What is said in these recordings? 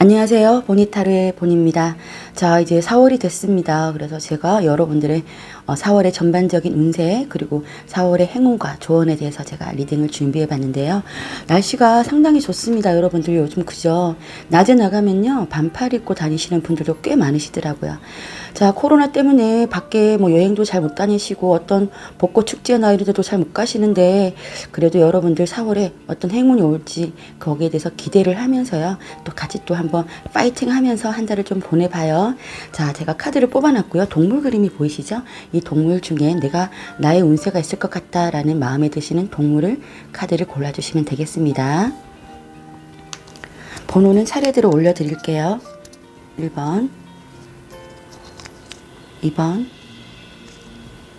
안녕하세요. 보니타르의 본입니다. 자, 이제 4월이 됐습니다. 그래서 제가 여러분들의 4월의 전반적인 운세 그리고 4월의 행운과 조언에 대해서 제가 리딩을 준비해 봤는데요. 날씨가 상당히 좋습니다. 여러분들 요즘 그죠? 낮에 나가면요. 반팔 입고 다니시는 분들도 꽤 많으시더라고요. 자, 코로나 때문에 밖에 뭐 여행도 잘 못 다니시고 어떤 벚꽃 축제나 이런 데도 잘 못 가시는데 그래도 여러분들 4월에 어떤 행운이 올지 거기에 대해서 기대를 하면서요. 또 같이 또 한번 파이팅 하면서 한 달을 좀 보내봐요. 자, 제가 카드를 뽑아놨고요. 동물 그림이 보이시죠? 이 동물 중에 내가 나의 운세가 있을 것 같다라는 마음에 드시는 동물을 카드를 골라주시면 되겠습니다. 번호는 차례대로 올려드릴게요. 1번, 2번,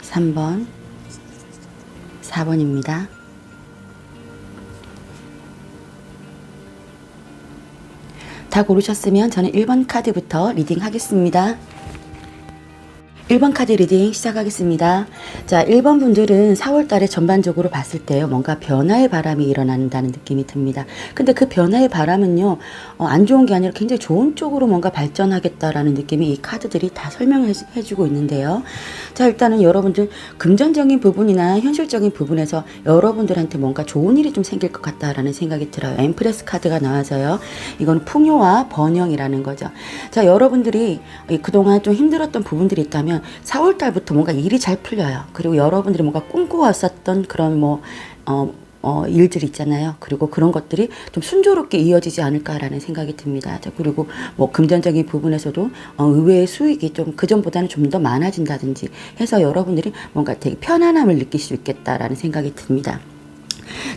3번, 4번입니다. 다 고르셨으면 저는 1번 카드부터 리딩 하겠습니다. 1번 카드 리딩 시작하겠습니다. 자, 1번 분들은 4월 달에 전반적으로 봤을 때요. 뭔가 변화의 바람이 일어난다는 느낌이 듭니다. 근데 그 변화의 바람은요. 안 좋은 게 아니라 굉장히 좋은 쪽으로 뭔가 발전하겠다라는 느낌이 이 카드들이 다 설명해 주고 있는데요. 자, 일단은 여러분들 금전적인 부분이나 현실적인 부분에서 여러분들한테 뭔가 좋은 일이 좀 생길 것 같다라는 생각이 들어요. 엠프레스 카드가 나와서요. 이건 풍요와 번영이라는 거죠. 자, 여러분들이 그동안 좀 힘들었던 부분들이 있다면 4월 달부터 뭔가 일이 잘 풀려요. 그리고 여러분들이 뭔가 꿈꿔왔었던 그런 일들 있잖아요. 그리고 그런 것들이 좀 순조롭게 이어지지 않을까라는 생각이 듭니다. 자, 그리고 뭐 금전적인 부분에서도 의외의 수익이 좀 그전보다는 좀 더 많아진다든지 해서 여러분들이 뭔가 되게 편안함을 느낄 수 있겠다라는 생각이 듭니다.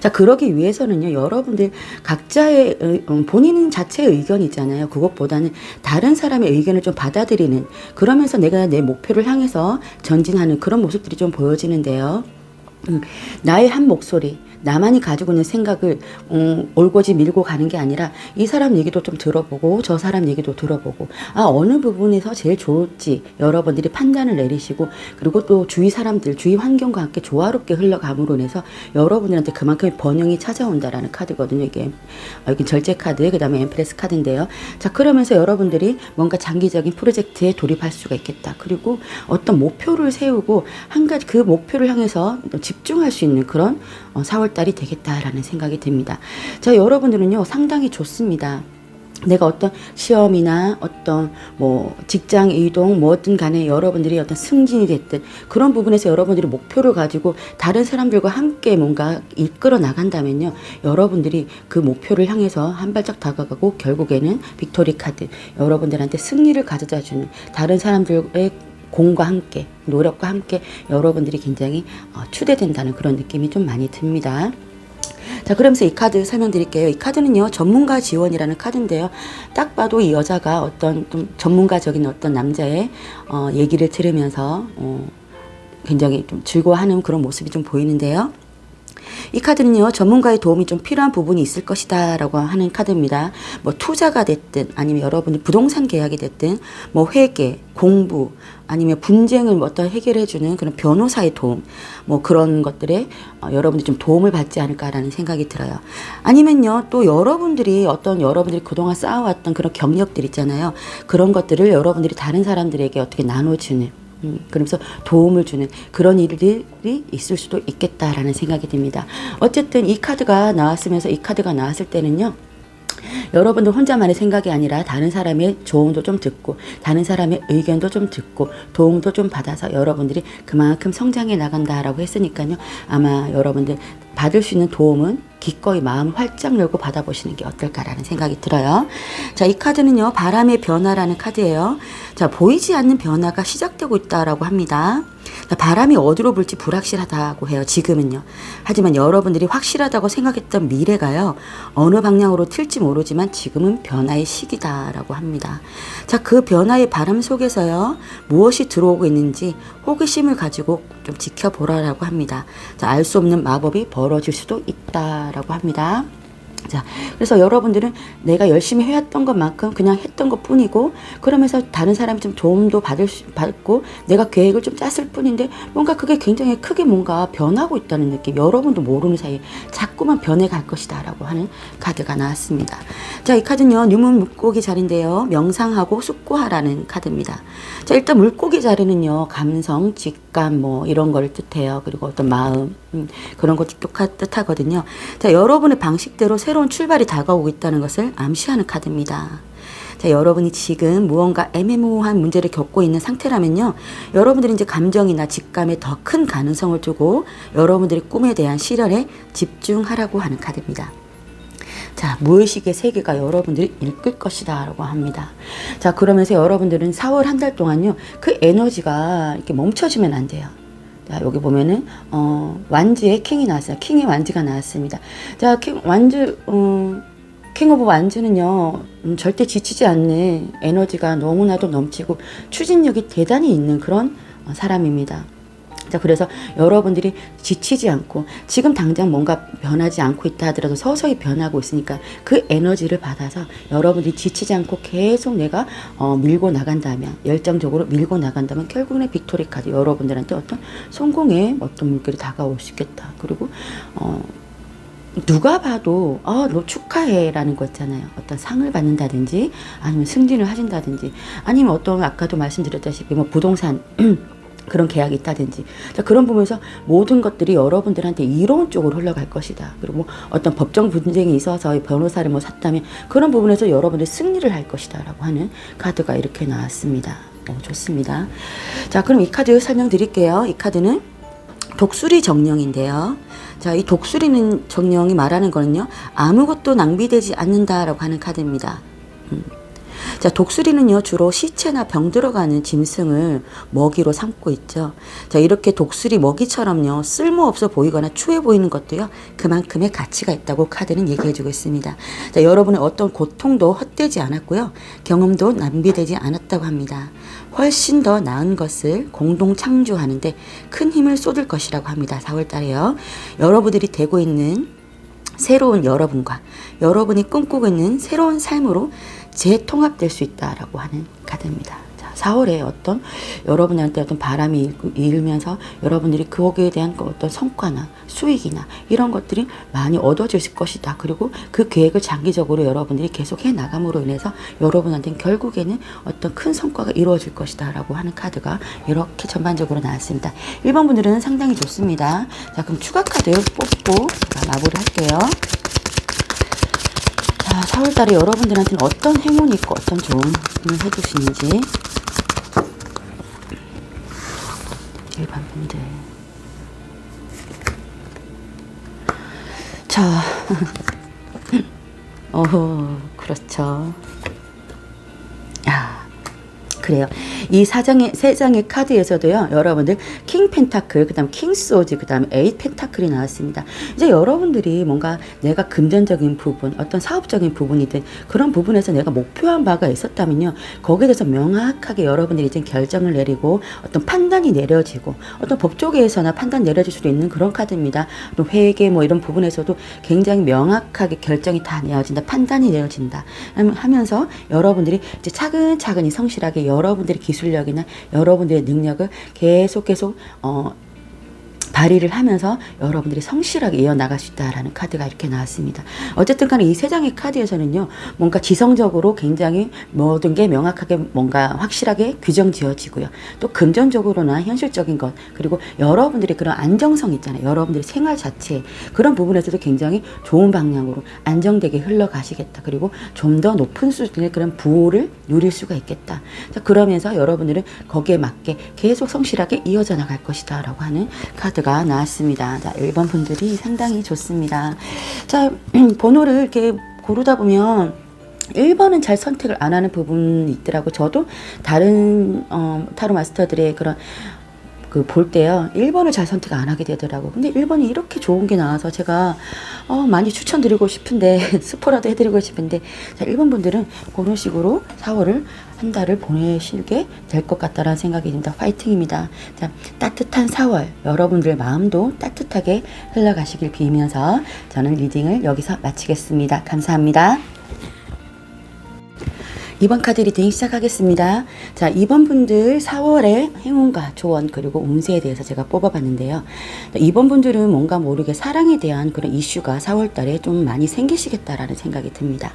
자, 그러기 위해서는요, 여러분들 각자의 본인 자체의 의견이 있잖아요. 그것보다는 다른 사람의 의견을 좀 받아들이는, 그러면서 내가 내 목표를 향해서 전진하는 그런 모습들이 좀 보여지는데요. 나의 한 목소리, 나만이 가지고 있는 생각을 올고지 밀고 가는 게 아니라 이 사람 얘기도 좀 들어보고 저 사람 얘기도 들어보고 어느 부분에서 제일 좋을지 여러분들이 판단을 내리시고 그리고 또 주위 사람들, 주위 환경과 함께 조화롭게 흘러감으로 인해서 여러분들한테 그만큼의 번영이 찾아온다라는 카드거든요. 이게 여기 절제 카드, 그 다음에 엠프레스 카드인데요. 자, 그러면서 여러분들이 뭔가 장기적인 프로젝트에 돌입할 수가 있겠다. 그리고 어떤 목표를 세우고 한 가지 그 목표를 향해서 집중할 수 있는 그런 4월달이 되겠다라는 생각이 듭니다. 자, 여러분들은요 상당히 좋습니다. 내가 어떤 시험이나 어떤 직장 이동 뭐든 간에 여러분들이 어떤 승진이 됐든 그런 부분에서 여러분들이 목표를 가지고 다른 사람들과 함께 뭔가 이끌어 나간다면요, 여러분들이 그 목표를 향해서 한 발짝 다가가고 결국에는 빅토리 카드, 여러분들한테 승리를 가져다 주는 다른 사람들의 공과 함께 노력과 함께 여러분들이 굉장히 추대된다는 그런 느낌이 좀 많이 듭니다. 자, 그러면서 이 카드 설명드릴게요. 이 카드는요 전문가 지원이라는 카드인데요. 딱 봐도 이 여자가 어떤 좀 전문가적인 어떤 남자의 얘기를 들으면서 굉장히 좀 즐거워하는 그런 모습이 좀 보이는데요. 이 카드는요 전문가의 도움이 좀 필요한 부분이 있을 것이다 라고 하는 카드입니다. 투자가 됐든 아니면 여러분이 부동산 계약이 됐든 회계, 공부 아니면 분쟁을 어떤 해결해주는 그런 변호사의 도움 그런 것들에 여러분들이 좀 도움을 받지 않을까라는 생각이 들어요. 아니면요 또 여러분들이 그동안 쌓아왔던 그런 경력들 있잖아요. 그런 것들을 여러분들이 다른 사람들에게 어떻게 나눠주는 그러면서 도움을 주는 그런 일들이 있을 수도 있겠다라는 생각이 듭니다. 어쨌든 이 카드가 나왔을 때는요, 여러분들 혼자만의 생각이 아니라 다른 사람의 조언도 좀 듣고 다른 사람의 의견도 좀 듣고 도움도 좀 받아서 여러분들이 그만큼 성장해 나간다라고 했으니까요. 아마 여러분들 받을 수 있는 도움은 기꺼이 마음을 활짝 열고 받아보시는 게 어떨까라는 생각이 들어요. 자, 이 카드는요 바람의 변화라는 카드예요. 자, 보이지 않는 변화가 시작되고 있다라고 합니다. 바람이 어디로 불지 불확실하다고 해요, 지금은요. 하지만 여러분들이 확실하다고 생각했던 미래가요 어느 방향으로 튈지 모르지만 지금은 변화의 시기다라고 합니다. 자, 그 변화의 바람 속에서요 무엇이 들어오고 있는지 호기심을 가지고 좀 지켜보라라고 합니다. 자, 알 수 없는 마법이 벌어질 수도 있다라고 합니다. 자, 그래서 여러분들은 내가 열심히 해왔던 것만큼 그냥 했던 것 뿐이고, 그러면서 다른 사람이 좀 도움도 받고, 내가 계획을 좀 짰을 뿐인데, 뭔가 그게 굉장히 크게 뭔가 변하고 있다는 느낌. 여러분도 모르는 사이에 자꾸만 변해갈 것이다 라고 하는 카드가 나왔습니다. 자, 이 카드는요, 유문 물고기 자리인데요. 명상하고 숙고하라는 카드입니다. 자, 일단 물고기 자리는요, 감성, 직감, 뭐, 이런 걸 뜻해요. 그리고 어떤 마음, 그런 것도 뜻하거든요. 자, 여러분의 방식대로 새로운 출발이 다가오고 있다는 것을 암시하는 카드입니다. 자, 여러분이 지금 무언가 애매모호한 문제를 겪고 있는 상태라면요, 여러분들이 이제 감정이나 직감에 더 큰 가능성을 두고 여러분들의 꿈에 대한 실현에 집중하라고 하는 카드입니다. 자, 무의식의 세계가 여러분들이 이끌 것이다 라고 합니다. 자, 그러면서 여러분들은 4월 한 달 동안요, 그 에너지가 이렇게 멈춰지면 안 돼요. 자, 여기 보면은 완즈의 킹이 나왔어요. 킹의 완즈가 나왔습니다. 자, 킹 오브 완즈는요, 절대 지치지 않는 에너지가 너무나도 넘치고 추진력이 대단히 있는 그런 사람입니다. 자, 그래서 여러분들이 지치지 않고 지금 당장 뭔가 변하지 않고 있다 하더라도 서서히 변하고 있으니까 그 에너지를 받아서 여러분들이 지치지 않고 계속 내가 밀고 나간다면, 열정적으로 밀고 나간다면 결국은 빅토리 카드, 여러분들한테 어떤 성공의 어떤 물결이 다가올 수 있겠다. 그리고 누가 봐도 너 축하해 라는 거 있잖아요. 어떤 상을 받는다든지 아니면 승진을 하신다든지 아니면 어떤 아까도 말씀드렸다시피 뭐 부동산 그런 계약이 있다든지, 자, 그런 부분에서 모든 것들이 여러분들한테 이로운 쪽으로 흘러갈 것이다. 그리고 뭐 어떤 법정 분쟁이 있어서 변호사를 뭐 샀다면 그런 부분에서 여러분들이 승리를 할 것이다 라고 하는 카드가 이렇게 나왔습니다. 좋습니다. 자, 그럼 이 카드 설명드릴게요. 이 카드는 독수리 정령인데요. 자, 이 독수리는 정령이 말하는 거는요, 아무것도 낭비되지 않는다라고 하는 카드입니다. 자, 독수리는요, 주로 시체나 병 들어가는 짐승을 먹이로 삼고 있죠. 자, 이렇게 독수리 먹이처럼요, 쓸모없어 보이거나 추해 보이는 것도요, 그만큼의 가치가 있다고 카드는 얘기해주고 있습니다. 자, 여러분의 어떤 고통도 헛되지 않았고요, 경험도 낭비되지 않았다고 합니다. 훨씬 더 나은 것을 공동 창조하는데 큰 힘을 쏟을 것이라고 합니다. 4월 달에요. 여러분들이 되고 있는 새로운 여러분과 여러분이 꿈꾸고 있는 새로운 삶으로 재통합될 수 있다라고 하는 카드입니다. 자, 4월에 어떤 여러분한테 어떤 바람이 일면서 여러분들이 거기에 대한 어떤 성과나 수익이나 이런 것들이 많이 얻어질 것이다. 그리고 그 계획을 장기적으로 여러분들이 계속 해 나감으로 인해서 여러분한테는 결국에는 어떤 큰 성과가 이루어질 것이다 라고 하는 카드가 이렇게 전반적으로 나왔습니다. 1번 분들은 상당히 좋습니다. 자, 그럼 추가 카드 뽑고 제가 마무리 할게요. 자, 4월달에 여러분들한테는 어떤 행운이 있고 어떤 좋은 힘을 해주시는지. 1번 분들. 자, 그렇죠. 그래요. 이 세 장의 카드에서도요, 여러분들 킹 펜타클, 그 다음 킹 소드, 그 다음 에잇 펜타클이 나왔습니다. 이제 여러분들이 뭔가 내가 금전적인 부분, 어떤 사업적인 부분이든 그런 부분에서 내가 목표한 바가 있었다면요, 거기에 대해서 명확하게 여러분들이 이제 결정을 내리고 어떤 판단이 내려지고 어떤 법조계에서나 판단 내려질 수도 있는 그런 카드입니다. 또 회계 뭐 이런 부분에서도 굉장히 명확하게 결정이 다 내어진다, 판단이 내어진다 하면서 여러분들이 이제 차근차근히 성실하게 여러분들의 기술력이나 여러분들의 능력을 계속 발휘를 하면서 여러분들이 성실하게 이어나갈 수 있다라는 카드가 이렇게 나왔습니다. 어쨌든 간에 이 세 장의 카드에서는요, 뭔가 지성적으로 굉장히 모든 게 명확하게 뭔가 확실하게 규정 지어지고요. 또 금전적으로나 현실적인 것, 그리고 여러분들의 그런 안정성 있잖아요. 여러분들의 생활 자체, 그런 부분에서도 굉장히 좋은 방향으로 안정되게 흘러가시겠다. 그리고 좀 더 높은 수준의 그런 부를 누릴 수가 있겠다. 자, 그러면서 여러분들은 거기에 맞게 계속 성실하게 이어져 나갈 것이다 라고 하는 카드가 나왔습니다. 자, 1번 분들이 상당히 좋습니다. 자, 번호를 이렇게 고르다 보면 1번은 잘 선택을 안 하는 부분이 있더라고. 저도 다른 타로 마스터들의 그런 그 볼 때요 1번을 잘 선택 안 하게 되더라고. 근데 1번이 이렇게 좋은 게 나와서 제가 많이 추천드리고 싶은데 스포라도 해드리고 싶은데, 자 1번 분들은 그런 식으로 4월을 한 달을 보내시게 될 것 같다라는 생각이 듭니다. 화이팅입니다. 자, 따뜻한 4월 여러분들 마음도 따뜻하게 흘러가시길 빌면서 저는 리딩을 여기서 마치겠습니다. 감사합니다. 2번 카드 리딩 시작하겠습니다. 자, 2번 분들 4월의 행운과 조언 그리고 운세에 대해서 제가 뽑아봤는데요. 2번 분들은 뭔가 모르게 사랑에 대한 그런 이슈가 4월 달에 좀 많이 생기시겠다라는 생각이 듭니다.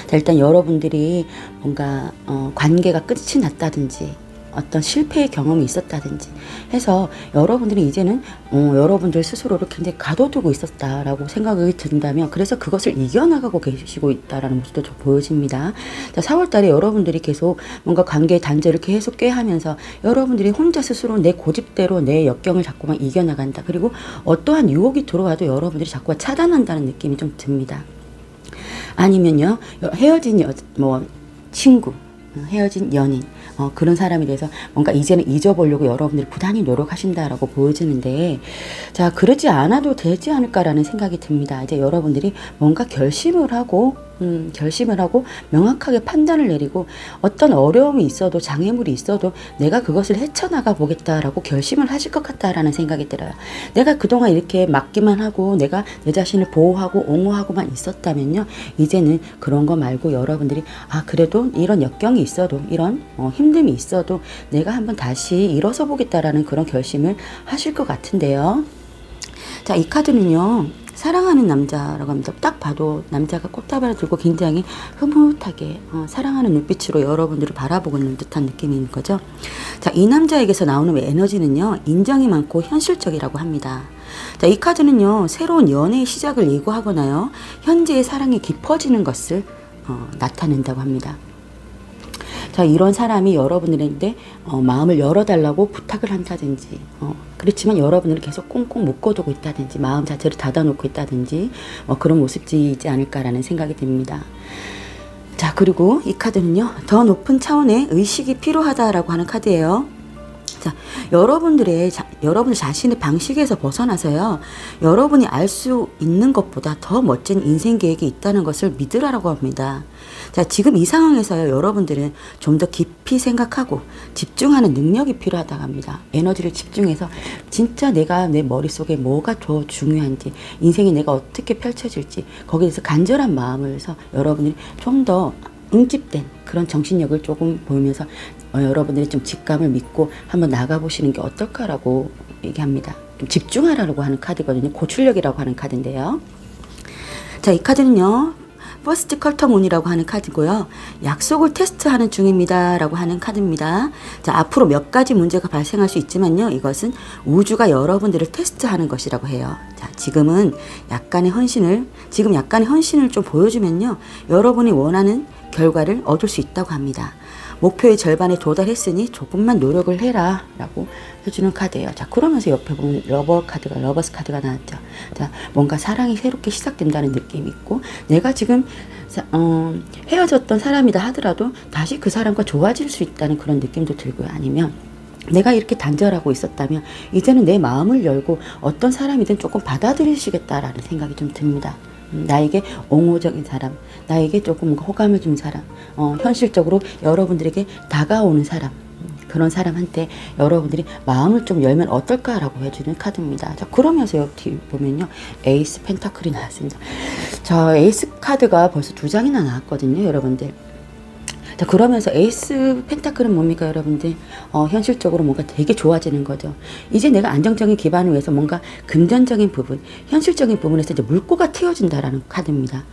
자, 일단 여러분들이 뭔가 관계가 끝이 났다든지 어떤 실패의 경험이 있었다든지 해서 여러분들이 이제는 여러분들 스스로를 굉장히 가둬두고 있었다라고 생각이 든다면, 그래서 그것을 이겨나가고 계시고 있다라는 모습도 좀 보여집니다. 자, 4월 달에 여러분들이 계속 뭔가 관계의 단절을 계속 꾀하면서 여러분들이 혼자 스스로 내 고집대로 내 역경을 자꾸만 이겨나간다. 그리고 어떠한 유혹이 들어와도 여러분들이 자꾸만 차단한다는 느낌이 좀 듭니다. 아니면요, 헤어진 친구, 헤어진 연인, 그런 사람에 대해서 뭔가 이제는 잊어보려고 여러분들이 부단히 노력하신다라고 보여지는데, 자, 그러지 않아도 되지 않을까라는 생각이 듭니다. 이제 여러분들이 뭔가 결심을 하고 명확하게 판단을 내리고 어떤 어려움이 있어도 장애물이 있어도 내가 그것을 헤쳐나가 보겠다라고 결심을 하실 것 같다라는 생각이 들어요. 내가 그동안 이렇게 막기만 하고 내가 내 자신을 보호하고 옹호하고만 있었다면요, 이제는 그런 거 말고 여러분들이 그래도 이런 역경이 있어도 이런 힘듦이 있어도 내가 한번 다시 일어서 보겠다라는 그런 결심을 하실 것 같은데요. 자, 이 카드는요, 사랑하는 남자라고 합니다. 딱 봐도 남자가 꽃다발을 들고 굉장히 흐뭇하게 사랑하는 눈빛으로 여러분들을 바라보고 있는 듯한 느낌이 있는 거죠. 자, 이 남자에게서 나오는 에너지는요, 인정이 많고 현실적이라고 합니다. 자, 이 카드는요, 새로운 연애의 시작을 예고하거나요, 현재의 사랑이 깊어지는 것을 나타낸다고 합니다. 자, 이런 사람이 여러분들한테 마음을 열어달라고 부탁을 한다든지, 그렇지만 여러분들은 계속 꽁꽁 묶어두고 있다든지, 마음 자체를 닫아놓고 있다든지, 그런 모습이지 않을까라는 생각이 듭니다. 자, 그리고 이 카드는요, 더 높은 차원의 의식이 필요하다라고 하는 카드예요. 자, 여러분들 자신의 방식에서 벗어나서요, 여러분이 알 수 있는 것보다 더 멋진 인생 계획이 있다는 것을 믿으라고 합니다. 자, 지금 이 상황에서요, 여러분들은 좀 더 깊이 생각하고 집중하는 능력이 필요하다고 합니다. 에너지를 집중해서 진짜 내가 내 머릿속에 뭐가 더 중요한지, 인생이 내가 어떻게 펼쳐질지, 거기에 대해서 간절한 마음을 해서 여러분들이 좀 더 응집된 그런 정신력을 조금 보이면서 여러분들이 좀 직감을 믿고 한번 나가보시는 게 어떨까라고 얘기합니다. 좀 집중하라고 하는 카드거든요. 고출력이라고 하는 카드인데요. 자, 이 카드는요, 퍼스트 컬터 문이라고 하는 카드고요. 약속을 테스트하는 중입니다 라고 하는 카드입니다. 자, 앞으로 몇 가지 문제가 발생할 수 있지만요, 이것은 우주가 여러분들을 테스트하는 것이라고 해요. 자, 지금 약간의 헌신을 좀 보여주면요, 여러분이 원하는 결과를 얻을 수 있다고 합니다. 목표의 절반에 도달했으니 조금만 노력을 해라 라고 해주는 카드예요. 자, 그러면서 옆에 보면 러버스 카드가 나왔죠. 자, 뭔가 사랑이 새롭게 시작된다는 느낌이 있고, 내가 지금 헤어졌던 사람이다 하더라도 다시 그 사람과 좋아질 수 있다는 그런 느낌도 들고요. 아니면 내가 이렇게 단절하고 있었다면 이제는 내 마음을 열고 어떤 사람이든 조금 받아들이시겠다라는 생각이 좀 듭니다. 나에게 옹호적인 사람, 나에게 조금 호감을 준 사람, 현실적으로 여러분들에게 다가오는 사람, 그런 사람한테 여러분들이 마음을 좀 열면 어떨까라고 해주는 카드입니다. 자, 그러면서 여기 보면요, 에이스 펜타클이 나왔습니다. 자, 에이스 카드가 벌써 2장이나 나왔거든요, 여러분들. 자, 그러면서 에이스 펜타클은 뭡니까, 여러분들? 현실적으로 뭔가 되게 좋아지는 거죠. 이제 내가 안정적인 기반을 위해서 뭔가 금전적인 부분, 현실적인 부분에서 이제 물꼬가 트여진다라는 카드입니다.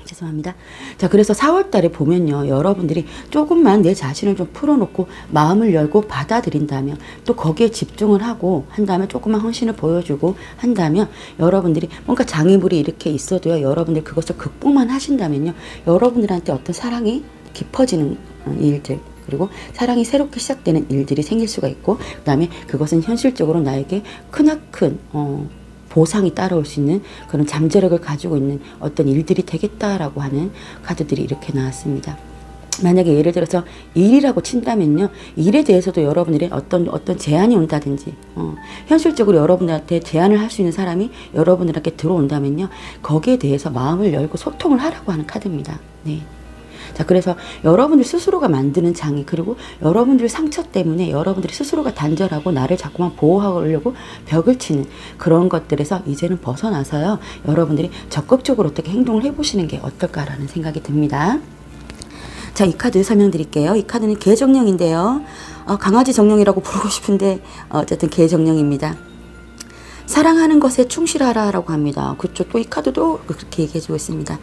죄송합니다. 자, 그래서 4월 달에 보면요, 여러분들이 조금만 내 자신을 좀 풀어놓고 마음을 열고 받아들인다면, 또 거기에 집중을 하고 한다면, 조금만 헌신을 보여주고 한다면, 여러분들이 뭔가 장애물이 이렇게 있어도요, 여러분들 그것을 극복만 하신다면요, 여러분들한테 어떤 사랑이 깊어지는 일들, 그리고 사랑이 새롭게 시작되는 일들이 생길 수가 있고, 그 다음에 그것은 현실적으로 나에게 크나큰 보상이 따라올 수 있는 그런 잠재력을 가지고 있는 어떤 일들이 되겠다라고 하는 카드들이 이렇게 나왔습니다. 만약에 예를 들어서 일이라고 친다면요, 일에 대해서도 여러분들이 어떤 제안이 온다든지, 현실적으로 여러분들한테 제안을 할 수 있는 사람이 여러분들에게 들어온다면요, 거기에 대해서 마음을 열고 소통을 하라고 하는 카드입니다. 네. 자, 그래서 여러분들 스스로가 만드는 장애, 그리고 여러분들 상처 때문에 여러분들이 스스로가 단절하고 나를 자꾸만 보호하려고 벽을 치는 그런 것들에서 이제는 벗어나서요, 여러분들이 적극적으로 어떻게 행동을 해보시는 게 어떨까라는 생각이 듭니다. 자, 이 카드 설명드릴게요. 이 카드는 개 정령인데요. 강아지 정령이라고 부르고 싶은데 어쨌든 개 정령입니다. 사랑하는 것에 충실하라 라고 합니다. 그쵸, 또 이 카드도 그렇게 얘기해주고 있습니다.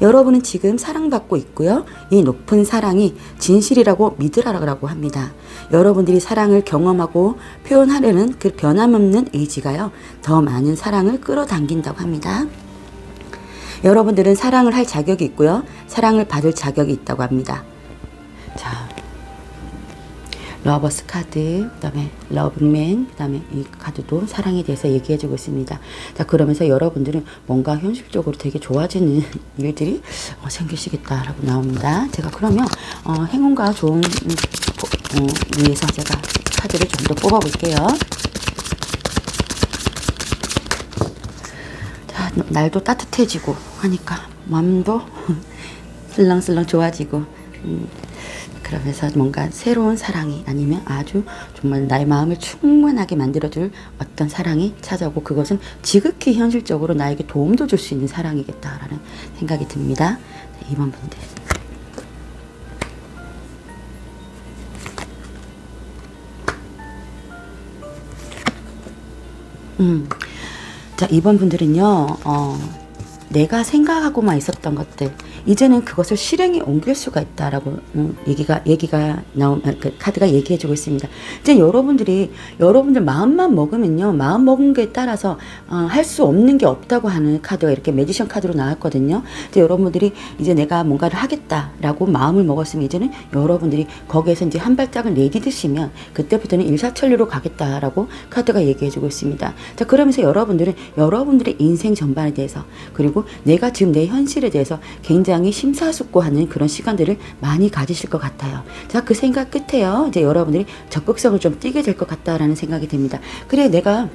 여러분은 지금 사랑받고 있고요. 이 높은 사랑이 진실이라고 믿으라고 합니다. 여러분들이 사랑을 경험하고 표현하려는 그 변함없는 의지가요, 더 많은 사랑을 끌어당긴다고 합니다. 여러분들은 사랑을 할 자격이 있고요, 사랑을 받을 자격이 있다고 합니다. 자, 러버스 카드, 그 다음에 러브맨, 그 다음에 이 카드도 사랑에 대해서 얘기해주고 있습니다. 자, 그러면서 여러분들은 뭔가 현실적으로 되게 좋아지는 일들이 생기시겠다라고 나옵니다. 제가 그러면 행운과 좋은 위해서 제가 카드를 좀 더 뽑아볼게요. 자, 날도 따뜻해지고 하니까 마음도 슬렁슬렁 좋아지고, 그러면서 뭔가 새로운 사랑이, 아니면 아주 정말 나의 마음을 충만하게 만들어줄 어떤 사랑이 찾아오고, 그것은 지극히 현실적으로 나에게 도움도 줄 수 있는 사랑이겠다라는 생각이 듭니다. 2번 분들. 자, 2번 분들은요, 내가 생각하고만 있었던 것들, 이제는 그것을 실행에 옮길 수가 있다라고 얘기가 나온, 그 카드가 얘기해주고 있습니다. 이제 여러분들 마음만 먹으면요, 마음 먹은 게 따라서 할 수 없는 게 없다고 하는 카드가 이렇게 매지션 카드로 나왔거든요. 이제 여러분들이 이제 내가 뭔가를 하겠다라고 마음을 먹었으면 이제는 여러분들이 거기에서 이제 한 발짝을 내디디시면 그때부터는 일사천리로 가겠다라고 카드가 얘기해주고 있습니다. 자, 그러면서 여러분들은 여러분들의 인생 전반에 대해서, 그리고 내가 지금 내 현실에 대해서 굉장히 심사숙고하는 그런 시간들을 많이 가지실 것 같아요. 자, 그 생각 끝에요, 이제 여러분들이 적극성을 좀 띠게 될 것 같다라는 생각이 듭니다. 그래, 내가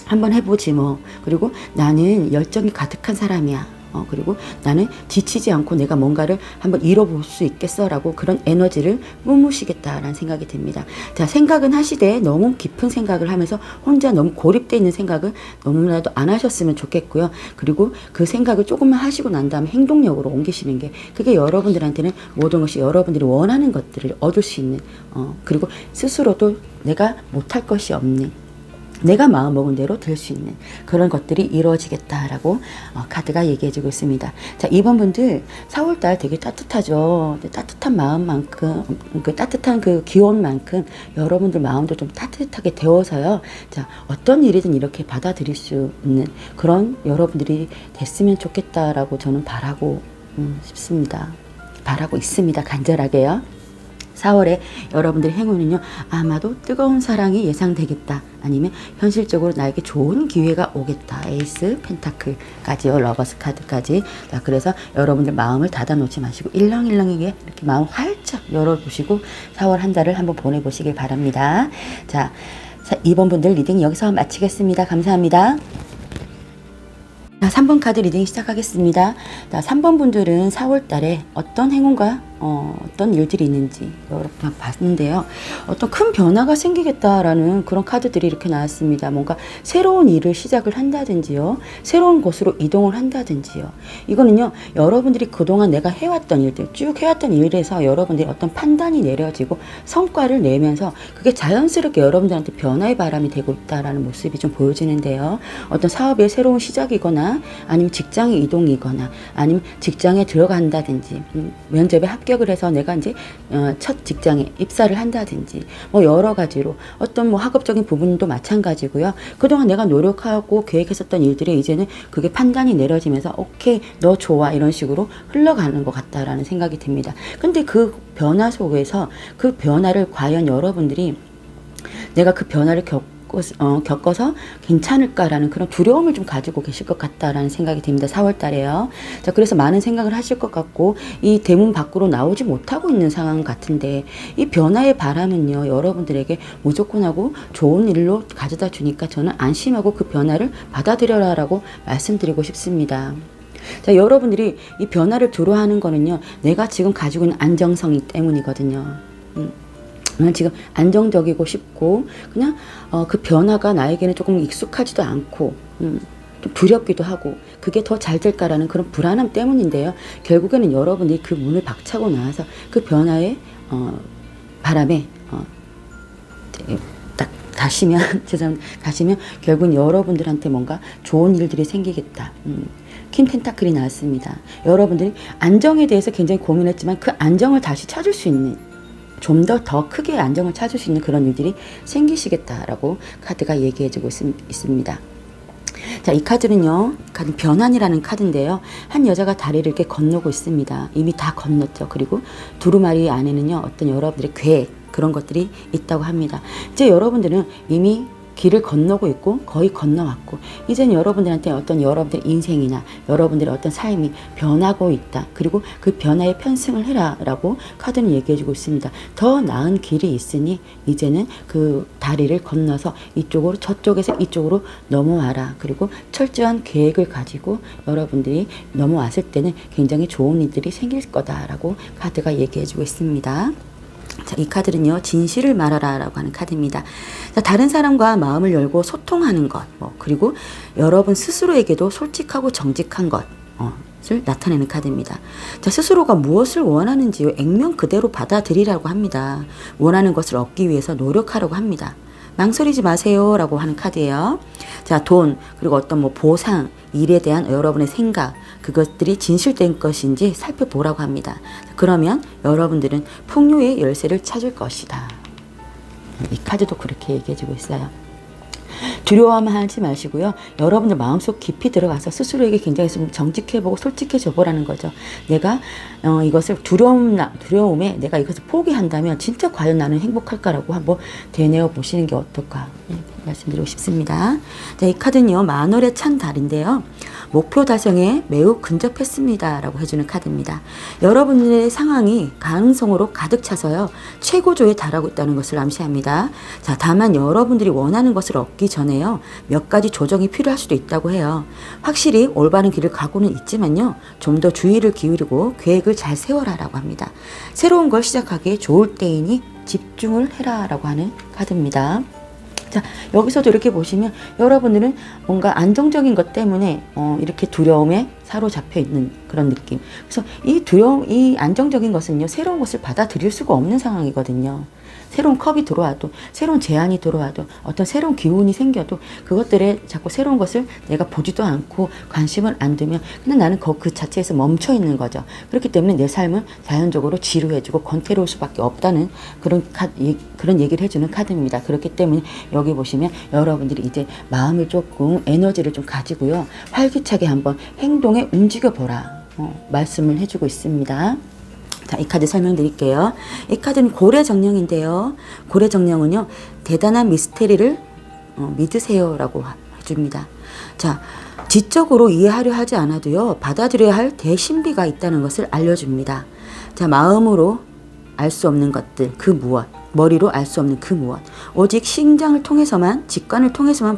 한번 해보지 뭐. 그리고 나는 열정이 가득한 사람이야. 그리고 나는 지치지 않고 내가 뭔가를 한번 이뤄볼 수 있겠어라고 그런 에너지를 뿜으시겠다라는 생각이 듭니다. 자, 생각은 하시되 너무 깊은 생각을 하면서 혼자 너무 고립되어 있는 생각을 너무나도 안 하셨으면 좋겠고요. 그리고 그 생각을 조금만 하시고 난 다음에 행동력으로 옮기시는 게, 그게 여러분들한테는 모든 것이 여러분들이 원하는 것들을 얻을 수 있는, 그리고 스스로도 내가 못할 것이 없는, 내가 마음먹은 대로 될 수 있는 그런 것들이 이루어지겠다라고 카드가 얘기해주고 있습니다. 자, 2번 분들 4월달 되게 따뜻하죠. 따뜻한 마음만큼, 그 따뜻한 그 기온만큼 여러분들 마음도 좀 따뜻하게 데워서요, 자, 어떤 일이든 이렇게 받아들일 수 있는 그런 여러분들이 됐으면 좋겠다라고 저는 바라고 싶습니다. 바라고 있습니다. 간절하게요. 4월에 여러분들의 행운은요, 아마도 뜨거운 사랑이 예상되겠다, 아니면 현실적으로 나에게 좋은 기회가 오겠다. 에이스 펜타클까지요, 러버스 카드까지. 자, 그래서 여러분들 마음을 닫아놓지 마시고 일렁일렁하게 이렇게 마음 활짝 열어보시고 4월 한 달을 한번 보내보시길 바랍니다. 자, 2번 분들 리딩 여기서 마치겠습니다. 감사합니다. 자, 3번 카드 리딩 시작하겠습니다. 자, 3번 분들은 4월 달에 어떤 행운과 어떤 일들이 있는지 여러분 봤는데요. 어떤 큰 변화가 생기겠다라는 그런 카드들이 이렇게 나왔습니다. 뭔가 새로운 일을 시작을 한다든지요, 새로운 곳으로 이동을 한다든지요. 이거는요, 여러분들이 그동안 내가 해왔던 일들, 쭉 해왔던 일에서 여러분들이 어떤 판단이 내려지고 성과를 내면서 그게 자연스럽게 여러분들한테 변화의 바람이 되고 있다라는 모습이 좀 보여지는데요. 어떤 사업의 새로운 시작이거나, 아니면 직장의 이동이거나, 아니면 직장에 들어간다든지, 면접에 합격을 해서 내가 이제 첫 직장에 입사를 한다든지, 뭐 여러 가지로 어떤 뭐 학업적인 부분도 마찬가지고요. 그동안 내가 노력하고 계획했었던 일들이 이제는 그게 판단이 내려지면서 오케이, 너 좋아, 이런 식으로 흘러가는 것 같다라는 생각이 듭니다. 근데 그 변화 속에서 그 변화를 과연 여러분들이 내가 그 변화를 겪어서 괜찮을까라는 그런 두려움을 좀 가지고 계실 것 같다라는 생각이 듭니다. 4월 달에요. 자, 그래서 많은 생각을 하실 것 같고 이 대문 밖으로 나오지 못하고 있는 상황 같은데 이 변화의 바람은요, 여러분들에게 무조건 하고 좋은 일로 가져다 주니까 저는 안심하고 그 변화를 받아들여라라고 말씀드리고 싶습니다. 자, 여러분들이 이 변화를 두려워하는 거는요, 내가 지금 가지고 있는 안정성 때문이거든요. 나는 지금 안정적이고 싶고 그냥 그 변화가 나에게는 조금 익숙하지도 않고 좀 두렵기도 하고 그게 더 잘 될까라는 그런 불안함 때문인데요. 결국에는 여러분이 그 문을 박차고 나와서 그 변화의 바람에 딱 가시면 죄송합니다. 가시면 결국은 여러분들한테 뭔가 좋은 일들이 생기겠다. 퀸 펜타클이 나왔습니다. 여러분들이 안정에 대해서 굉장히 고민했지만 그 안정을 다시 찾을 수 있는 좀 더 크게 안정을 찾을 수 있는 그런 일들이 생기시겠다라고 카드가 얘기해주고 있습니다. 자, 이 카드는요, 카드 변환이라는 카드인데요. 한 여자가 다리를 이렇게 건너고 있습니다. 이미 다 건넜죠. 그리고 두루마리 안에는요, 어떤 여러분들의 계획, 그런 것들이 있다고 합니다. 이제 여러분들은 이미 길을 건너고 있고 거의 건너왔고 이제는 여러분들한테 어떤 여러분들 인생이나 여러분들의 어떤 삶이 변하고 있다. 그리고 그 변화에 편승을 해라 라고 카드는 얘기해주고 있습니다. 더 나은 길이 있으니 이제는 그 다리를 건너서 이쪽으로 저쪽에서 이쪽으로 넘어와라. 그리고 철저한 계획을 가지고 여러분들이 넘어왔을 때는 굉장히 좋은 일들이 생길 거다라고 카드가 얘기해주고 있습니다. 자, 이 카드는요, 진실을 말하라 라고 하는 카드입니다. 자, 다른 사람과 마음을 열고 소통하는 것, 그리고 여러분 스스로에게도 솔직하고 정직한 것을 나타내는 카드입니다. 자, 스스로가 무엇을 원하는지 액면 그대로 받아들이라고 합니다. 원하는 것을 얻기 위해서 노력하라고 합니다. 망설이지 마세요 라고 하는 카드예요. 자, 돈, 그리고 어떤 보상, 일에 대한 여러분의 생각, 그것들이 진실된 것인지 살펴보라고 합니다. 그러면 여러분들은 풍요의 열쇠를 찾을 것이다. 이 카드도 그렇게 얘기해주고 있어요. 두려워하지 마시고요. 여러분들 마음속 깊이 들어가서 스스로에게 굉장히 좀 정직해보고 솔직해져 보라는 거죠. 내가 이것을 두려움에 내가 이것을 포기한다면 진짜 과연 나는 행복할까라고 한번 되뇌어 보시는 게 어떨까 말씀드리고 싶습니다. 자, 이 카드는요, 만월의 찬 달인데요. 목표 달성에 매우 근접했습니다 라고 해주는 카드입니다. 여러분의 상황이 가능성으로 가득 차서요, 최고조에 달하고 있다는 것을 암시합니다. 자, 다만 여러분들이 원하는 것을 얻기 전에요, 몇 가지 조정이 필요할 수도 있다고 해요. 확실히 올바른 길을 가고는 있지만요, 좀 더 주의를 기울이고 계획을 잘 세워라 라고 합니다. 새로운 걸 시작하기에 좋을 때이니 집중을 해라 라고 하는 카드입니다. 자, 여기서도 이렇게 보시면 여러분들은 뭔가 안정적인 것 때문에 이렇게 두려움에 사로잡혀 있는 그런 느낌. 그래서 이 두려움, 이 안정적인 것은요, 새로운 것을 받아들일 수가 없는 상황이거든요. 새로운 컵이 들어와도, 새로운 제안이 들어와도, 어떤 새로운 기운이 생겨도 그것들에 자꾸 새로운 것을 내가 보지도 않고 관심을 안 두면 그냥 나는 그 자체에서 멈춰 있는 거죠. 그렇기 때문에 내 삶은 자연적으로 지루해지고 권태로울 수밖에 없다는 그런 얘기를 해주는 카드입니다. 그렇기 때문에 여기 보시면 여러분들이 이제 마음을 조금 에너지를 좀 가지고요, 활기차게 한번 행동에 움직여 보라 말씀을 해주고 있습니다. 자, 이 카드 설명드릴게요. 이 카드는 고래정령인데요. 고래정령은요, 대단한 미스테리를 믿으세요 라고 해줍니다. 자, 지적으로 이해하려 하지 않아도요, 받아들여야 할 대신비가 있다는 것을 알려줍니다. 자, 마음으로 알 수 없는 것들, 그 무엇, 머리로 알 수 없는 그 무엇, 오직 심장을 통해서만, 직관을 통해서만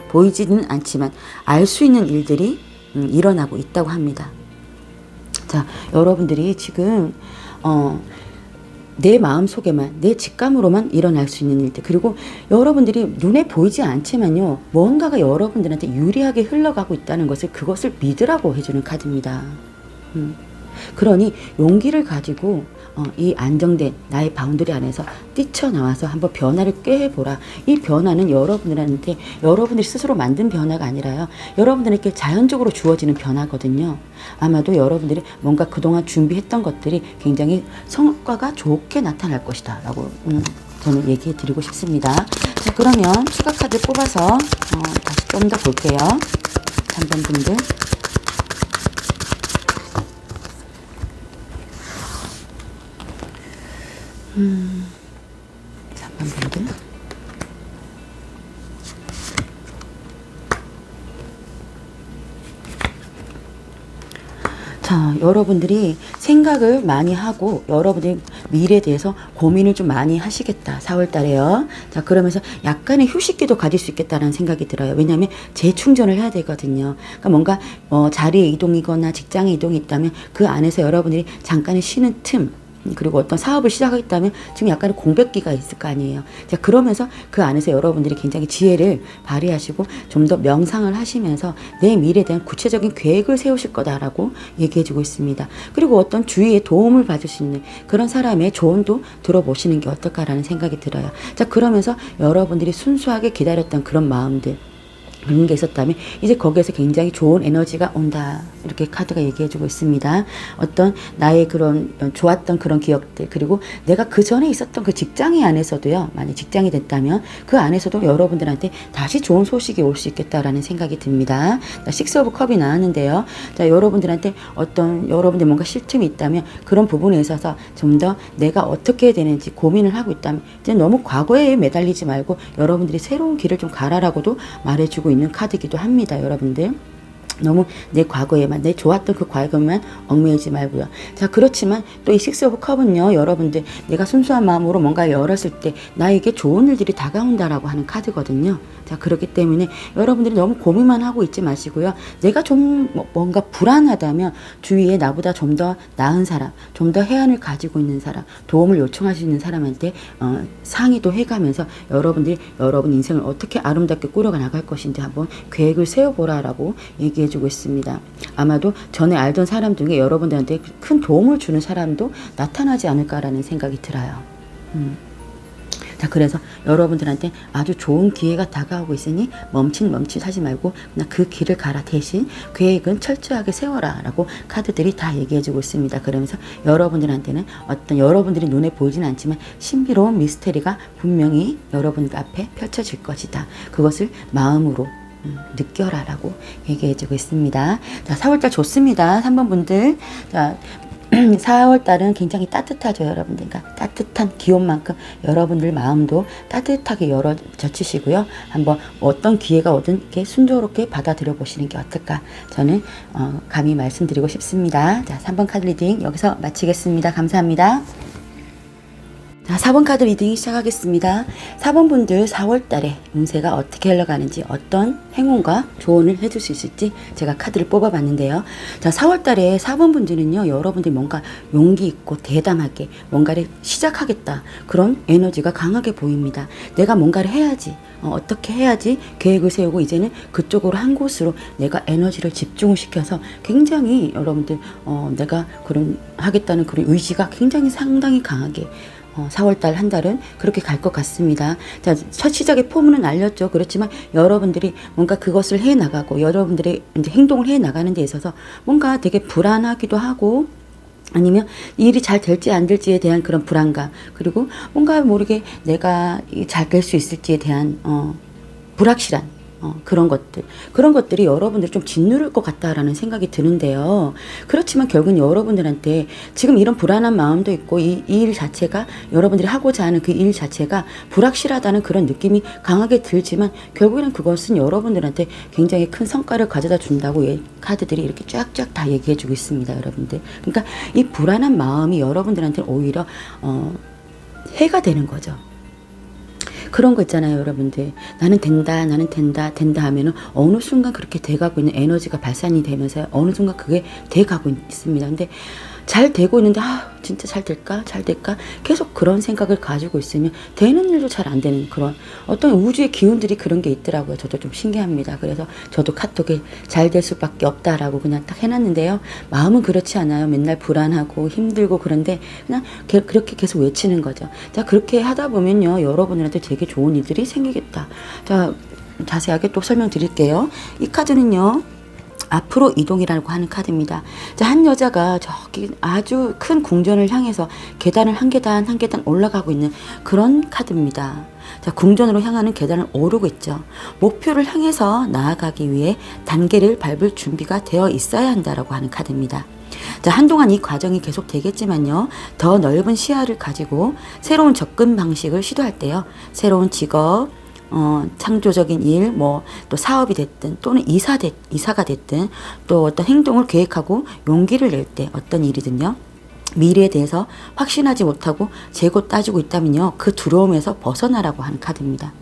보이지는 않지만 알 수 있는 일들이 일어나고 있다고 합니다. 자, 여러분들이 지금 내 마음속에만, 내 직감으로만 일어날 수 있는 일들, 그리고 여러분들이 눈에 보이지 않지만요, 뭔가가 여러분들한테 유리하게 흘러가고 있다는 것을, 그것을 믿으라고 해주는 카드입니다. 그러니 용기를 가지고 이 안정된 나의 바운더리 안에서 뛰쳐나와서 한번 변화를 꾀해보라. 이 변화는 여러분들한테, 여러분들이 스스로 만든 변화가 아니라요, 여러분들에게 자연적으로 주어지는 변화거든요. 아마도 여러분들이 뭔가 그동안 준비했던 것들이 굉장히 성과가 좋게 나타날 것이다 라고 저는 얘기해 드리고 싶습니다. 자, 그러면 추가 카드 뽑아서 다시 좀 더 볼게요. 3번 분들. 3번 분들. 자, 여러분들이 생각을 많이 하고 여러분들이 미래에 대해서 고민을 좀 많이 하시겠다. 4월 달에요. 자, 그러면서 약간의 휴식기도 가질 수 있겠다라는 생각이 들어요. 왜냐하면 재충전을 해야 되거든요. 그러니까 뭔가 자리의 이동이거나 직장의 이동이 있다면 그 안에서 여러분들이 잠깐의 쉬는 틈, 그리고 어떤 사업을 시작하겠다면 지금 약간의 공백기가 있을 거 아니에요. 자, 그러면서 그 안에서 여러분들이 굉장히 지혜를 발휘하시고 좀 더 명상을 하시면서 내 미래에 대한 구체적인 계획을 세우실 거다라고 얘기해주고 있습니다. 그리고 어떤 주위에 도움을 받을 수 있는 그런 사람의 조언도 들어보시는 게 어떨까라는 생각이 들어요. 자, 그러면서 여러분들이 순수하게 기다렸던 그런 마음들, 그런 게 있었다면 이제 거기에서 굉장히 좋은 에너지가 온다, 이렇게 카드가 얘기해주고 있습니다. 어떤 나의 그런 좋았던 그런 기억들, 그리고 내가 그 전에 있었던 그 직장의 안에서도요, 만약 직장이 됐다면 그 안에서도 여러분들한테 다시 좋은 소식이 올 수 있겠다라는 생각이 듭니다. 식스 오브 컵이 나왔는데요. 자, 여러분들한테 어떤 여러분들 뭔가 쉴 틈이 있다면 그런 부분에 있어서 좀 더 내가 어떻게 해야 되는지 고민을 하고 있다면 이제 너무 과거에 매달리지 말고 여러분들이 새로운 길을 좀 가라라고도 말해주고 있는 카드이기도 합니다. 여러분들 너무 내 과거에만, 내 좋았던 그 과거에만 얽매이지 말고요. 자, 그렇지만 또 이 식스 오브 컵은요, 여러분들 내가 순수한 마음으로 뭔가 열었을 때 나에게 좋은 일들이 다가온다라고 하는 카드거든요. 자, 그렇기 때문에 여러분들이 너무 고민만 하고 있지 마시고요. 내가 좀 뭔가 불안하다면 주위에 나보다 좀 더 나은 사람, 좀 더 해안을 가지고 있는 사람, 도움을 요청할 수 있는 사람한테 상의도 해가면서 여러분들이 여러분 인생을 어떻게 아름답게 꾸려가 나갈 것인지 한번 계획을 세워보라라고 얘기해주고 있습니다. 아마도 전에 알던 사람 중에 여러분들한테 큰 도움을 주는 사람도 나타나지 않을까라는 생각이 들어요. 자, 그래서 여러분들한테 아주 좋은 기회가 다가오고 있으니 멈칫하지 말고 그냥 그 길을 가라. 대신 계획은 철저하게 세워라 라고 카드들이 다 얘기해주고 있습니다. 그러면서 여러분들한테는 어떤 여러분들이 눈에 보이진 않지만 신비로운 미스테리가 분명히 여러분 앞에 펼쳐질 것이다. 그것을 마음으로 느껴라 라고 얘기해주고 있습니다. 자, 4월달 좋습니다. 3번 분들. 자, 4월달은 굉장히 따뜻하죠, 여러분들. 그러니까 따뜻한 기온만큼 여러분들 마음도 따뜻하게 열어 젖히시고요. 한번 어떤 기회가 오든 이렇게 순조롭게 받아들여 보시는 게 어떨까, 저는 감히 말씀드리고 싶습니다. 자, 3번 카드 리딩 여기서 마치겠습니다. 감사합니다. 자, 4번 카드 리딩 시작하겠습니다. 4번 분들 4월 달에 운세가 어떻게 흘러가는지, 어떤 행운과 조언을 해줄 수 있을지 제가 카드를 뽑아봤는데요. 자, 4월 달에 4번 분들은요, 여러분들이 뭔가 용기 있고 대담하게 뭔가를 시작하겠다, 그런 에너지가 강하게 보입니다. 내가 뭔가를 해야지, 어떻게 해야지 계획을 세우고 이제는 그쪽으로 한 곳으로 내가 에너지를 집중을 시켜서 굉장히 여러분들 내가 그런 하겠다는 그런 의지가 굉장히 상당히 강하게 4월달 한 달은 그렇게 갈 것 같습니다. 자, 첫 시작의 포문은 알렸죠. 그렇지만 여러분들이 뭔가 그것을 해 나가고 여러분들이 이제 행동을 해 나가는 데 있어서 뭔가 되게 불안하기도 하고, 아니면 일이 잘 될지 안 될지에 대한 그런 불안감, 그리고 뭔가 모르게 내가 잘 될 수 있을지에 대한 불확실한 그런 것들이 여러분들 좀 짓누를 것 같다라는 생각이 드는데요. 그렇지만 결국은 여러분들한테 지금 이런 불안한 마음도 있고 이 일 자체가, 여러분들이 하고자 하는 그 일 자체가 불확실하다는 그런 느낌이 강하게 들지만 결국에는 그것은 여러분들한테 굉장히 큰 성과를 가져다 준다고 카드들이 이렇게 쫙쫙 다 얘기해주고 있습니다, 여러분들. 그러니까 이 불안한 마음이 여러분들한테는 오히려 해가 되는 거죠. 그런 거 있잖아요, 여러분들. 나는 된다 하면은 어느 순간 그렇게 돼가고 있는 에너지가 발산이 되면서 어느 순간 그게 돼가고 있습니다. 근데 잘 되고 있는데 진짜 잘 될까 계속 그런 생각을 가지고 있으면 되는 일도 잘 안 되는 그런 어떤 우주의 기운들이 그런 게 있더라고요. 저도 좀 신기합니다. 그래서 저도 카톡에 잘 될 수밖에 없다라고 그냥 딱 해놨는데요. 마음은 그렇지 않아요. 맨날 불안하고 힘들고 그런데 그냥 그렇게 계속 외치는 거죠. 자, 그렇게 하다 보면요, 여러분들한테 되게 좋은 일들이 생기겠다. 자, 자세하게 또 설명드릴게요. 이 카드는요, 앞으로 이동이라고 하는 카드입니다. 자, 한 여자가 저기 아주 큰 궁전을 향해서 계단을 한 계단 한 계단 올라가고 있는 그런 카드입니다. 자, 궁전으로 향하는 계단을 오르고 있죠. 목표를 향해서 나아가기 위해 단계를 밟을 준비가 되어 있어야 한다라고 하는 카드입니다. 자, 한동안 이 과정이 계속 되겠지만요, 더 넓은 시야를 가지고 새로운 접근 방식을 시도할 때요, 새로운 직업, 창조적인 일, 뭐 또 사업이 됐든 또는 이사가 됐든 또 어떤 행동을 계획하고 용기를 낼 때 어떤 일이든요. 미래에 대해서 확신하지 못하고 재고 따지고 있다면요. 그 두려움에서 벗어나라고 하는 카드입니다.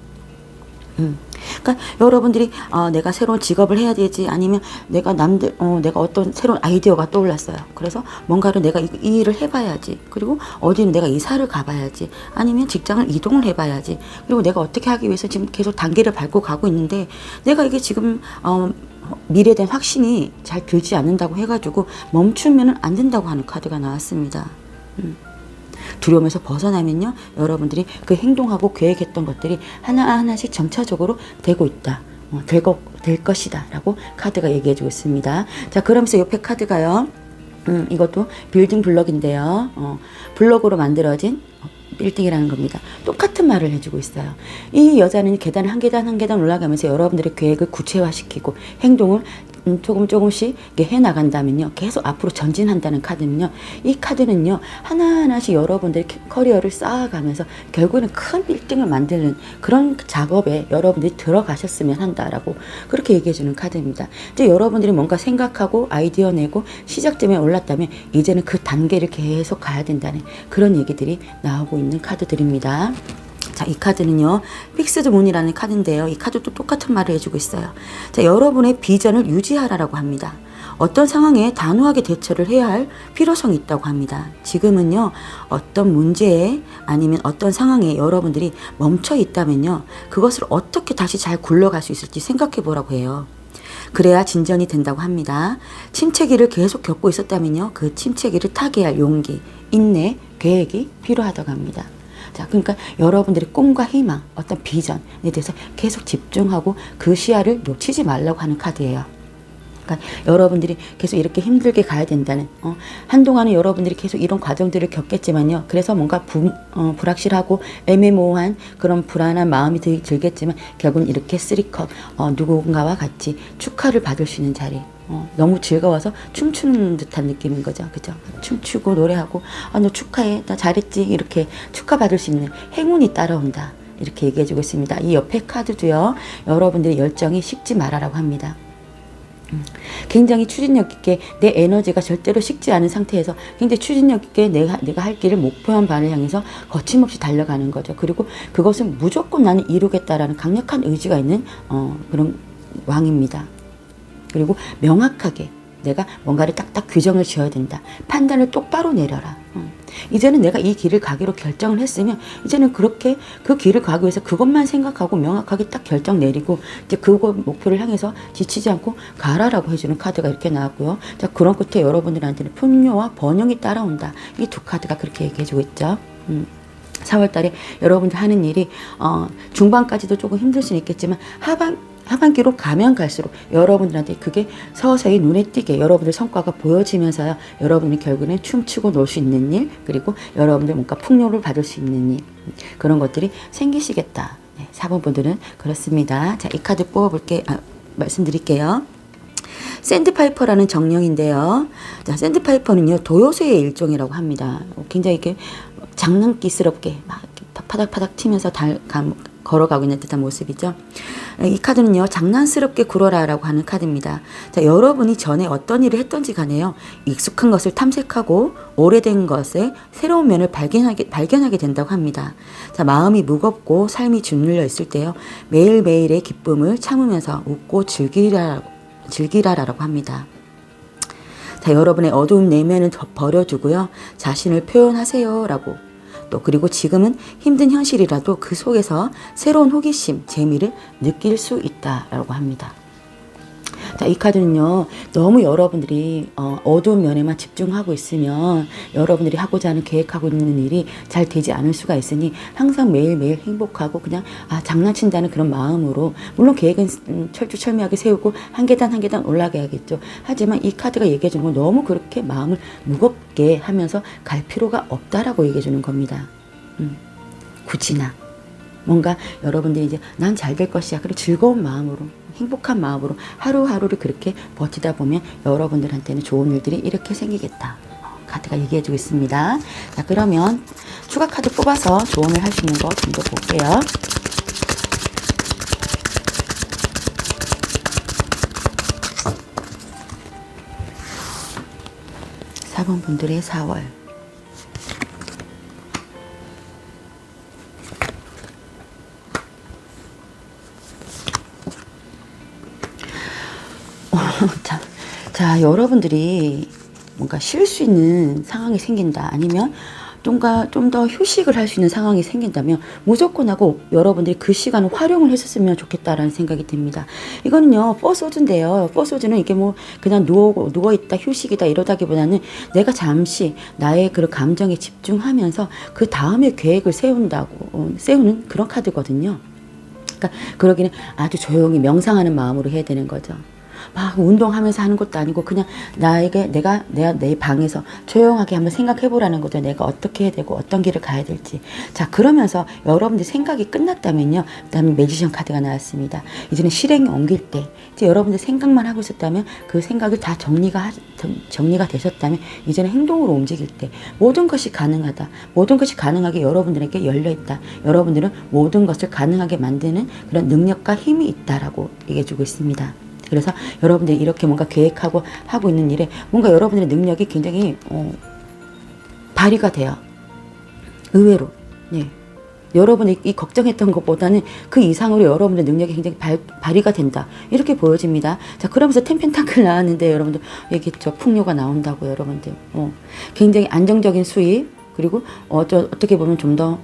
그러니까 여러분들이 내가 새로운 직업을 해야 되지, 아니면 내가 내가 어떤 새로운 아이디어가 떠올랐어요. 그래서 뭔가를 내가 이 일을 해봐야지. 그리고 어디는 내가 이사를 가봐야지. 아니면 직장을 이동을 해봐야지. 그리고 내가 어떻게 하기 위해서 지금 계속 단계를 밟고 가고 있는데 내가 이게 지금 미래에 대한 확신이 잘 들지 않는다고 해가지고 멈추면 안 된다고 하는 카드가 나왔습니다. 두려움에서 벗어나면요, 여러분들이 그 행동하고 계획했던 것들이 하나하나씩 점차적으로 되고 있다. 될 것이다 라고 카드가 얘기해주고 있습니다. 자, 그러면서 옆에 카드가요, 이것도 빌딩 블럭인데요. 블럭으로 만들어진 빌딩이라는 겁니다. 똑같은 말을 해주고 있어요. 이 여자는 계단을 한 계단 한 계단 올라가면서 여러분들의 계획을 구체화시키고 행동을 조금씩 해나간다면요, 계속 앞으로 전진한다는 카드는요, 이 카드는요, 하나하나씩 여러분들의 커리어를 쌓아가면서 결국에는 큰 빌딩을 만드는 그런 작업에 여러분들이 들어가셨으면 한다라고 그렇게 얘기해주는 카드입니다. 이제 여러분들이 뭔가 생각하고 아이디어 내고 시작점에 올랐다면 이제는 그 단계를 계속 가야 된다는 그런 얘기들이 나오고 있는 카드들입니다. 자, 이 카드는요, 픽스드 문이라는 카드인데요. 이 카드도 똑같은 말을 해주고 있어요. 자, 여러분의 비전을 유지하라고 합니다. 어떤 상황에 단호하게 대처를 해야 할 필요성이 있다고 합니다. 지금은요, 어떤 문제에 아니면 어떤 상황에 여러분들이 멈춰 있다면요, 그것을 어떻게 다시 잘 굴러갈 수 있을지 생각해 보라고 해요. 그래야 진전이 된다고 합니다. 침체기를 계속 겪고 있었다면요, 그 침체기를 타개할 용기, 인내, 계획이 필요하다고 합니다. 자, 그러니까 여러분들의 꿈과 희망, 어떤 비전에 대해서 계속 집중하고 그 시야를 놓치지 말라고 하는 카드예요. 그러니까 여러분들이 계속 이렇게 힘들게 가야 된다는, 한동안은 여러분들이 계속 이런 과정들을 겪겠지만요. 그래서 뭔가 불확실하고 애매모호한 그런 불안한 마음이 들겠지만 결국은 이렇게 3컷, 누군가와 같이 축하를 받을 수 있는 자리. 너무 즐거워서 춤추는 듯한 느낌인 거죠. 그죠? 춤추고 노래하고, 너 축하해. 나 잘했지. 이렇게 축하받을 수 있는 행운이 따라온다. 이렇게 얘기해주고 있습니다. 이 옆에 카드도요, 여러분들의 열정이 식지 말아라고 합니다. 굉장히 추진력 있게 내 에너지가 절대로 식지 않은 상태에서 굉장히 추진력 있게 내가 할 길을 목표한 바를 향해서 거침없이 달려가는 거죠. 그리고 그것은 무조건 나는 이루겠다라는 강력한 의지가 있는 그런 왕입니다. 그리고 명확하게 내가 뭔가를 딱딱 규정을 지어야 된다. 판단을 똑바로 내려라. 이제는 내가 이 길을 가기로 결정을 했으면 이제는 그렇게 그 길을 가기 위해서 그것만 생각하고 명확하게 딱 결정 내리고 이제 그거 목표를 향해서 지치지 않고 가라라고 해주는 카드가 이렇게 나왔고요. 자, 그런 끝에 여러분들한테는 풍요와 번영이 따라온다. 이 두 카드가 그렇게 얘기해주고 있죠. 4월 달에 여러분들 하는 일이 중반까지도 조금 힘들 수는 있겠지만 하반기로 가면 갈수록 여러분들한테 그게 서서히 눈에 띄게 여러분들 성과가 보여지면서요, 여러분이 결국에는 춤추고 놀 수 있는 일, 그리고 여러분들 뭔가 풍요를 받을 수 있는 일, 그런 것들이 생기시겠다. 네, 4번 분들은 그렇습니다. 자, 이 카드 말씀드릴게요. 샌드파이퍼라는 정령인데요. 자, 샌드파이퍼는요, 도요새의 일종이라고 합니다. 굉장히 이렇게 장난기스럽게 막 파닥파닥 치면서 걸어가고 있는 듯한 모습이죠. 이 카드는요, 장난스럽게 굴어라라고 하는 카드입니다. 자, 여러분이 전에 어떤 일을 했던지 간에요, 익숙한 것을 탐색하고 오래된 것의 새로운 면을 발견하게 된다고 합니다. 자, 마음이 무겁고 삶이 짓눌려 있을 때요, 매일매일의 기쁨을 참으면서 웃고 즐기라라고 합니다. 자, 여러분의 어두운 내면은 버려두고요, 자신을 표현하세요 라고. 또 그리고 지금은 힘든 현실이라도 그 속에서 새로운 호기심, 재미를 느낄 수 있다라고 합니다. 자, 이 카드는요, 너무 여러분들이 어두운 면에만 집중하고 있으면 여러분들이 하고자 하는 계획하고 있는 일이 잘 되지 않을 수가 있으니 항상 매일매일 행복하고 그냥 장난친다는 그런 마음으로, 물론 계획은 철두철미하게 세우고 한 계단 한 계단 올라가야겠죠. 하지만 이 카드가 얘기해 주는 건 너무 그렇게 마음을 무겁게 하면서 갈 필요가 없다라고 얘기해 주는 겁니다. 굳이나 뭔가 여러분들이 이제 난 잘 될 것이야, 그리고 즐거운 마음으로, 행복한 마음으로 하루하루를 그렇게 버티다 보면 여러분들한테는 좋은 일들이 이렇게 생기겠다. 카드가 얘기해주고 있습니다. 자, 그러면 추가 카드 뽑아서 조언을 할 수 있는 거 좀 더 볼게요. 4번 분들의 4월. 자, 여러분들이 뭔가 쉴 수 있는 상황이 생긴다. 아니면 좀 더 휴식을 할 수 있는 상황이 생긴다면 무조건 하고 여러분들이 그 시간을 활용을 했었으면 좋겠다라는 생각이 듭니다. 이거는요, 포소주인데요. 포소주는 이게 뭐 그냥 누워있다, 휴식이다 이러다기보다는 내가 잠시 나의 그 감정에 집중하면서 그 다음에 계획을 세우는 그런 카드거든요. 그러니까 그러기는 아주 조용히 명상하는 마음으로 해야 되는 거죠. 막 운동하면서 하는 것도 아니고 그냥 내가 내 방에서 조용하게 한번 생각해 보라는 거죠. 내가 어떻게 해야 되고 어떤 길을 가야 될지. 자, 그러면서 여러분들 생각이 끝났다면요. 그다음에 매지션 카드가 나왔습니다. 이제는 실행에 옮길 때 이제 여러분들 생각만 하고 있었다면 그 생각이 다 정리가 되셨다면 이제는 행동으로 움직일 때 모든 것이 가능하다. 모든 것이 가능하게 여러분들에게 열려있다. 여러분들은 모든 것을 가능하게 만드는 그런 능력과 힘이 있다라고 얘기해주고 있습니다. 그래서 여러분들이 이렇게 뭔가 계획하고 하고 있는 일에 뭔가 여러분들의 능력이 굉장히 발휘가 돼요. 의외로. 네. 여러분이 이 걱정했던 것보다는 그 이상으로 여러분의 능력이 굉장히 발휘가 된다. 이렇게 보여집니다. 자, 그러면서 템펜타클 나왔는데 여러분들 얘기했죠. 풍요가 나온다고 여러분들. 굉장히 안정적인 수입, 그리고 어떻게 보면 좀 더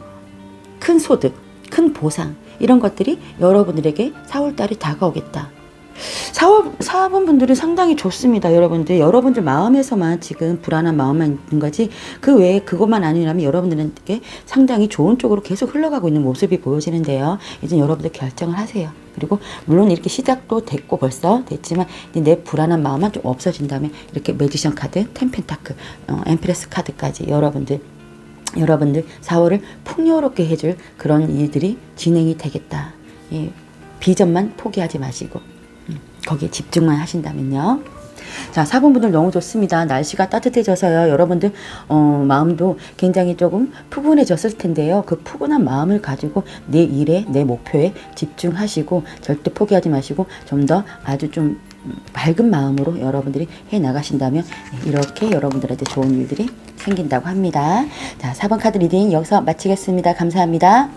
큰 소득, 큰 보상, 이런 것들이 여러분들에게 4월달에 다가오겠다. 4번 분들은 상당히 좋습니다. 여러분들 마음에서만 지금 불안한 마음만 있는 거지 그 외에 그것만 아니라면 여러분들에게 상당히 좋은 쪽으로 계속 흘러가고 있는 모습이 보여지는데요. 이제 여러분들 결정을 하세요. 그리고 물론 이렇게 시작도 됐고 벌써 됐지만 내 불안한 마음만 좀 없어진다면 이렇게 매지션 카드, 템펜타클, 엠프레스 카드까지 여러분들 4월을 풍요롭게 해줄 그런 일들이 진행이 되겠다. 예, 비전만 포기하지 마시고 거기에 집중만 하신다면요. 자, 4번 분들 너무 좋습니다. 날씨가 따뜻해져서요. 여러분들 마음도 굉장히 조금 푸근해졌을 텐데요. 그 푸근한 마음을 가지고 내 일에, 내 목표에 집중하시고 절대 포기하지 마시고 좀 더 아주 좀 밝은 마음으로 여러분들이 해 나가신다면 이렇게 여러분들한테 좋은 일들이 생긴다고 합니다. 자, 4번 카드 리딩 여기서 마치겠습니다. 감사합니다.